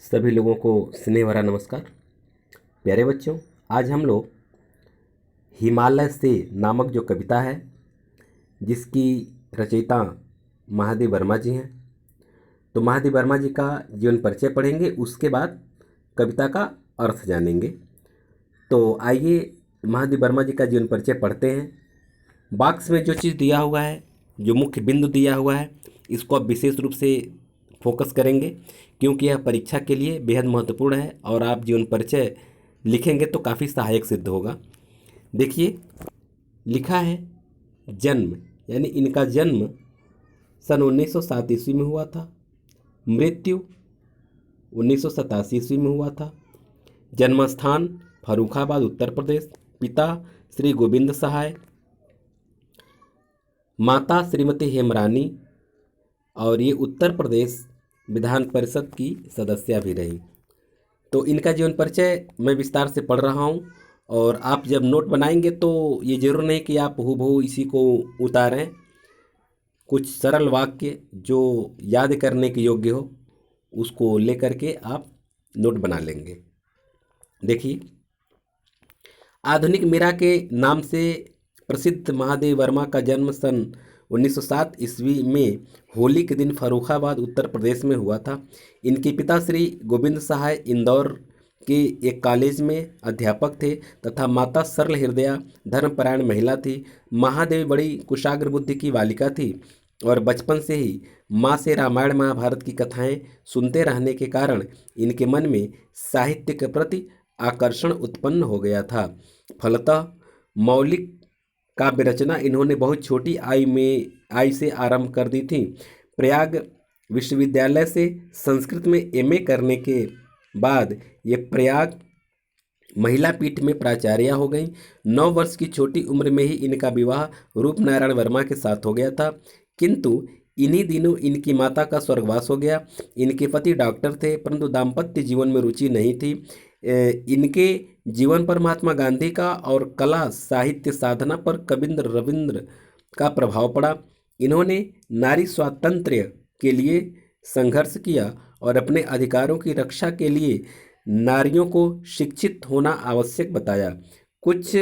सभी लोगों को स्नेह भरा नमस्कार। प्यारे बच्चों, आज हम लोग हिमालय से नामक जो कविता है जिसकी रचयिता महादेव वर्मा जी हैं, तो महादेव वर्मा जी का जीवन परिचय पढ़ेंगे। उसके बाद कविता का अर्थ जानेंगे। तो आइए महादेव वर्मा जी का जीवन परिचय पढ़ते हैं। बॉक्स में जो चीज़ दिया हुआ है, जो मुख्य बिंदु दिया हुआ है, इसको आप विशेष रूप से फोकस करेंगे क्योंकि यह परीक्षा के लिए बेहद महत्वपूर्ण है और आप जीवन परिचय लिखेंगे तो काफ़ी सहायक सिद्ध होगा। देखिए, लिखा है जन्म, यानी इनका जन्म सन 1907 ईस्वी में हुआ था। मृत्यु 1987 ईस्वी में हुआ था। जन्मस्थान फर्रुखाबाद उत्तर प्रदेश। पिता श्री गोविंद सहाय, माता श्रीमती हेमरानी, और ये उत्तर प्रदेश विधान परिषद की सदस्या भी रही। तो इनका जीवन परिचय मैं विस्तार से पढ़ रहा हूँ और आप जब नोट बनाएंगे तो ये जरूर नहीं कि आप हूबहू इसी को उतारें। कुछ सरल वाक्य जो याद करने के योग्य हो उसको लेकर के आप नोट बना लेंगे। देखिए, आधुनिक मीरा के नाम से प्रसिद्ध महादेव वर्मा का जन्म सन 1907 ईस्वी में होली के दिन फर्रुखाबाद उत्तर प्रदेश में हुआ था। इनके पिता श्री गोविंद सहाय इंदौर के एक कॉलेज में अध्यापक थे तथा माता सरल हृदया धर्मपरायण महिला थी। महादेवी बड़ी कुशाग्र बुद्धि की बालिका थी और बचपन से ही माँ से रामायण महाभारत की कथाएं सुनते रहने के कारण इनके मन में साहित्य के प्रति आकर्षण उत्पन्न हो गया था। फलतः मौलिक काव्य रचना इन्होंने बहुत छोटी आयु से आरंभ कर दी थी। प्रयाग विश्वविद्यालय से संस्कृत में एमए करने के बाद ये प्रयाग महिला पीठ में प्राचार्य हो गई। 9 वर्ष की छोटी उम्र में ही इनका विवाह रूपनारायण वर्मा के साथ हो गया था, किंतु इन्हीं दिनों इनकी माता का स्वर्गवास हो गया। इनके पति डॉक्टर थे परंतु दाम्पत्य जीवन में रुचि नहीं थी। इनके जीवन पर महात्मा गांधी का और कला साहित्य साधना पर कविंद्र रविंद्र का प्रभाव पड़ा। इन्होंने नारी स्वातंत्र्य के लिए संघर्ष किया और अपने अधिकारों की रक्षा के लिए नारियों को शिक्षित होना आवश्यक बताया। कुछ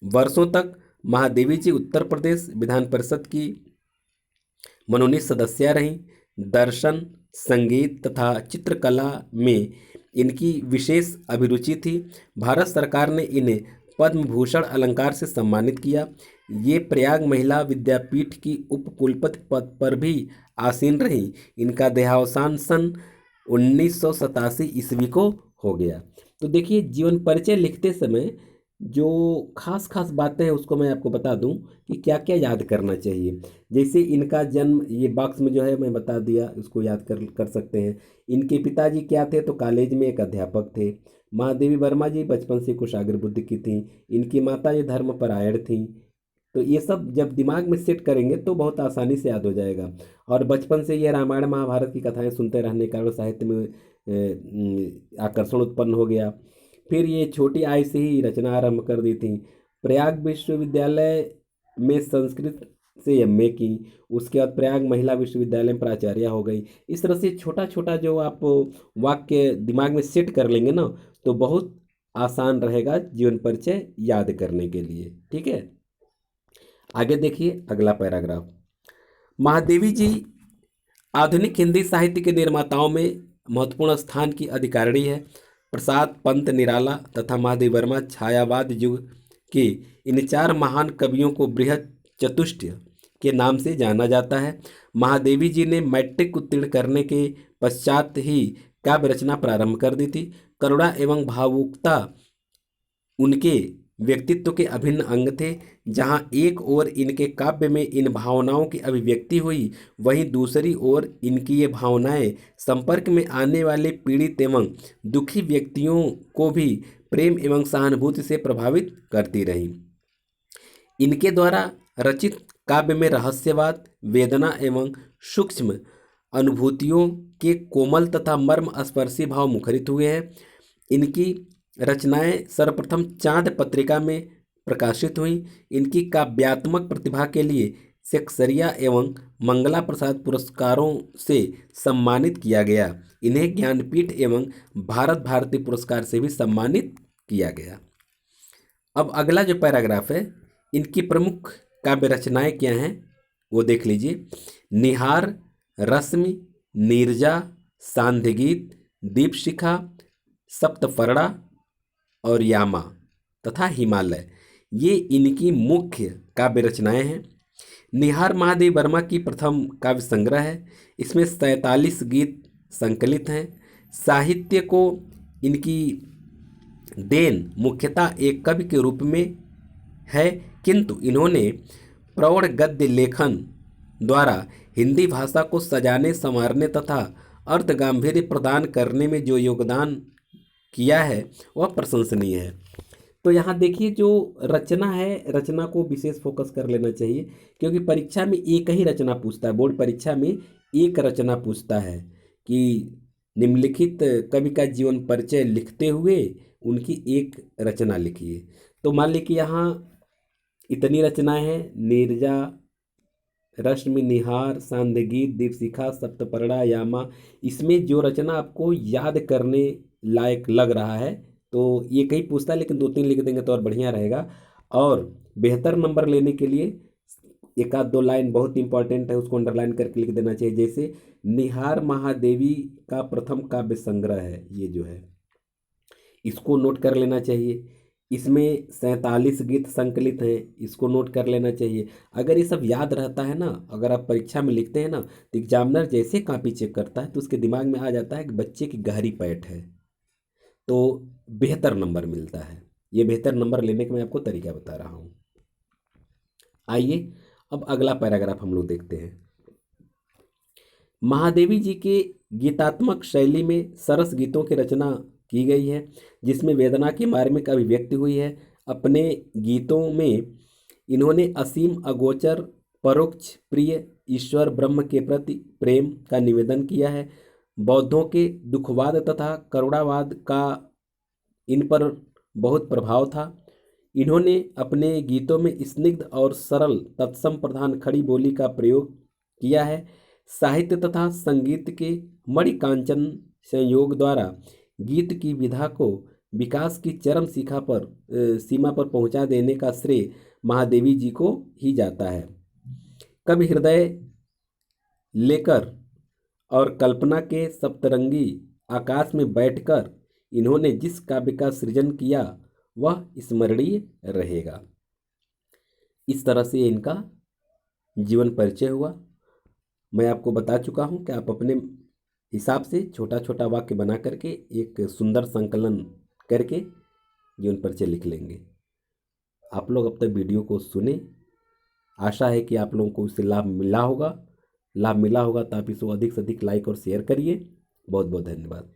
वर्षों तक महादेवी जी उत्तर प्रदेश विधान परिषद की मनोनीत सदस्या रहीं। दर्शन, संगीत तथा चित्रकला में इनकी विशेष अभिरुचि थी। भारत सरकार ने इन्हें पद्म भूषण अलंकार से सम्मानित किया। ये प्रयाग महिला विद्यापीठ की उपकुलपति पद पर भी आसीन रहीं। इनका देहावसान सन 1987 ईस्वी को हो गया। तो देखिए, जीवन परिचय लिखते समय जो खास खास बातें हैं उसको मैं आपको बता दूं कि क्या क्या याद करना चाहिए। जैसे इनका जन्म, ये बॉक्स में जो है मैं बता दिया, उसको याद कर सकते हैं। इनके पिताजी क्या थे, तो कॉलेज में एक अध्यापक थे। महादेवी वर्मा जी बचपन से कुशाग्र बुद्धि की थी। इनकी माता ये धर्मपरायण थी। तो ये सब जब दिमाग में सेट करेंगे तो बहुत आसानी से याद हो जाएगा। और बचपन से ये रामायण महाभारत की कथाएं सुनते रहने के कारण साहित्य में आकर्षण उत्पन्न हो गया। फिर ये छोटी आयु से ही रचना आरंभ कर दी थी। प्रयाग विश्वविद्यालय में संस्कृत से एमए की। उसके बाद प्रयाग महिला विश्वविद्यालय में प्राचार्य हो गई। इस तरह से छोटा छोटा जो आप वाक्य दिमाग में सेट कर लेंगे ना, तो बहुत आसान रहेगा जीवन परिचय याद करने के लिए। ठीक है, आगे देखिए अगला पैराग्राफ। महादेवी जी आधुनिक हिंदी साहित्य के निर्माताओं में महत्वपूर्ण स्थान की अधिकारिणी है। प्रसाद पंत निराला तथा महादेव वर्मा छायावाद युग के इन 4 महान कवियों को बृहद चतुष्टय के नाम से जाना जाता है। महादेवी जी ने मैट्रिक उत्तीर्ण करने के पश्चात ही काव्य रचना प्रारंभ कर दी थी। करुणा एवं भावुकता उनके व्यक्तित्व के अभिन्न अंग थे। जहाँ एक ओर इनके काव्य में इन भावनाओं की अभिव्यक्ति हुई, वहीं दूसरी ओर इनकी ये भावनाएं संपर्क में आने वाले पीड़ित एवं दुखी व्यक्तियों को भी प्रेम एवं सहानुभूति से प्रभावित करती रहीं। इनके द्वारा रचित काव्य में रहस्यवाद, वेदना एवं सूक्ष्म अनुभूतियों के कोमल तथा मर्म स्पर्शी भाव मुखरित हुए हैं। इनकी रचनाएं सर्वप्रथम चांद पत्रिका में प्रकाशित हुईं। इनकी काव्यात्मक प्रतिभा के लिए सेक्सरिया एवं मंगला प्रसाद पुरस्कारों से सम्मानित किया गया। इन्हें ज्ञानपीठ एवं भारत भारती पुरस्कार से भी सम्मानित किया गया। अब अगला जो पैराग्राफ है, इनकी प्रमुख काव्य रचनाएं क्या हैं वो देख लीजिए। निहार, रश्मि, नीरजा, सांध्यगीत, दीपशिखा, सप्तपर्णा और यामा तथा हिमालय, ये इनकी मुख्य काव्य रचनाएं हैं। निहार महादेव वर्मा की प्रथम काव्य संग्रह है। इसमें 47 गीत संकलित हैं। साहित्य को इनकी देन मुख्यतः एक कवि के रूप में है, किंतु इन्होंने प्रौढ़ गद्य लेखन द्वारा हिंदी भाषा को सजाने संवारने तथा अर्थ गांधीर्य प्रदान करने में जो योगदान किया है वह प्रशंसनीय है। तो यहाँ देखिए, जो रचना है, रचना को विशेष फोकस कर लेना चाहिए, क्योंकि परीक्षा में एक ही रचना पूछता है। बोर्ड परीक्षा में एक रचना पूछता है कि निम्नलिखित कवि का जीवन परिचय लिखते हुए उनकी एक रचना लिखिए। तो मान लीजिए कि यहाँ इतनी रचनाएं हैं, नीरजा, रश्मि, निहार, सांध्यगीत, दीपशिखा, सप्तपर्णा, यामा। इसमें जो रचना आपको याद करने लायक लग रहा है तो ये कहीं पूछता है, लेकिन 2-3 लिख देंगे तो और बढ़िया रहेगा। और बेहतर नंबर लेने के लिए एक आध दो लाइन बहुत इंपॉर्टेंट है, उसको अंडरलाइन करके लिख देना चाहिए। जैसे निहार महादेवी का प्रथम काव्य संग्रह है, ये जो है इसको नोट कर लेना चाहिए। इसमें 47 गीत संकलित हैं, इसको नोट कर लेना चाहिए। अगर ये सब याद रहता है ना, अगर आप परीक्षा में लिखते हैं ना, तो एग्जामिनर जैसे कॉपी चेक करता है तो उसके दिमाग में आ जाता है कि बच्चे की गहरी पैठ है, तो बेहतर नंबर मिलता है। ये बेहतर नंबर लेने का मैं आपको तरीका बता रहा हूँ। आइए अब अगला पैराग्राफ हम लोग देखते हैं। महादेवी जी के गीतात्मक शैली में सरस गीतों की रचना की गई है, जिसमें वेदना की मार्मिक अभिव्यक्ति हुई है। अपने गीतों में इन्होंने असीम, अगोचर, परोक्ष, प्रिय ईश्वर ब्रह्म के प्रति प्रेम का निवेदन किया है। बौद्धों के दुखवाद तथा करुणावाद का इन पर बहुत प्रभाव था। इन्होंने अपने गीतों में स्निग्ध और सरल तत्सम प्रधान खड़ी बोली का प्रयोग किया है। साहित्य तथा संगीत के मणिकांचन संयोग द्वारा गीत की विधा को विकास की चरम सीमा पर पहुंचा देने का श्रेय महादेवी जी को ही जाता है। कवि हृदय लेकर और कल्पना के सप्तरंगी आकाश में बैठकर इन्होंने जिस काव्य का सृजन किया वह स्मरणीय रहेगा। इस तरह से इनका जीवन परिचय हुआ। मैं आपको बता चुका हूं कि आप अपने हिसाब से छोटा छोटा वाक्य बना करके एक सुंदर संकलन करके जीवन परिचय लिख लेंगे। आप लोग अब तक वीडियो को सुने, आशा है कि आप लोगों को इससे लाभ मिला होगा तो आप इसको अधिक से अधिक लाइक और शेयर करिए। बहुत बहुत धन्यवाद।